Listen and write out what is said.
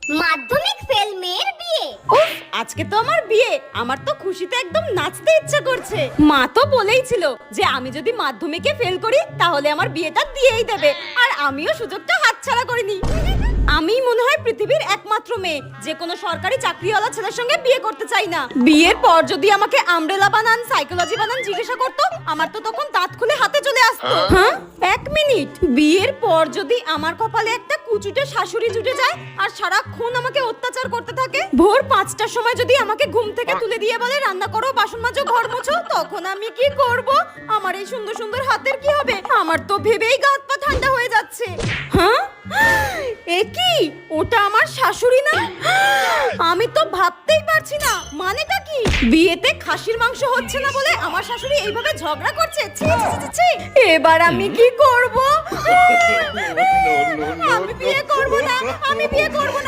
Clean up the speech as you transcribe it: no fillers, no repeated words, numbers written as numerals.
মাধ্যমিক ফেল মেয়ের বিয়ে। উফ, আজকে তো আমার বিয়ে। আমার তো খুশিতে একদম নাচতে ইচ্ছা করছে। মা তো বলেই ছিল যে আমি যদি মাধ্যমিকে ফেল করি তাহলে আমার বিয়েটা দিয়েই দেবে, আর আমিও সুযোগটা হাতছাড়া করিনি। আমি মনে হয় পৃথিবীর একমাত্র মেয়ে যে কোনো সরকারি চাকরিওয়ালা ছেলের সঙ্গে বিয়ে করতে চাই না। বিয়ের পর যদি আমাকে আমব্রেলা বানান, সাইকোলজি বানান জিজ্ঞাসা করতো, আমার তো তখন দাঁত খুলে হাতে চলে আসতো। হ্যাঁ, এক মিনিট, বিয়ের পর যদি আমার কপালে একটা কুচুটে শাশুড়ি জুটে যায় আর সারাক্ষণ আমাকে অত্যাচার করতে থাকে, ভোর 5টার সময় যদি আমাকে ঘুম থেকে তুলে দিয়ে বলে রান্না করো, বাসন মাজো, ঘর মোছো, তখন আমি কি করব? আমার এই সুন্দর সুন্দর হাতের কি হবে? আমার তো ভেবেই গা হাত পা ঠান্ডা হয়ে যাচ্ছে। হ্যাঁ, এ কি? ওটা আমার শাশুড়ি না? আমি তো ভাবতেই পারছি না, মানেটা কি? বিয়েতে খাসির মাংস হচ্ছে না বলে আমার শাশুড়ি এইভাবে ঝগড়া করছে? ছি ছি ছি ছি, এবার আমি কি করব? আমি বিয়ে করব না, আমি বিয়ে করব না।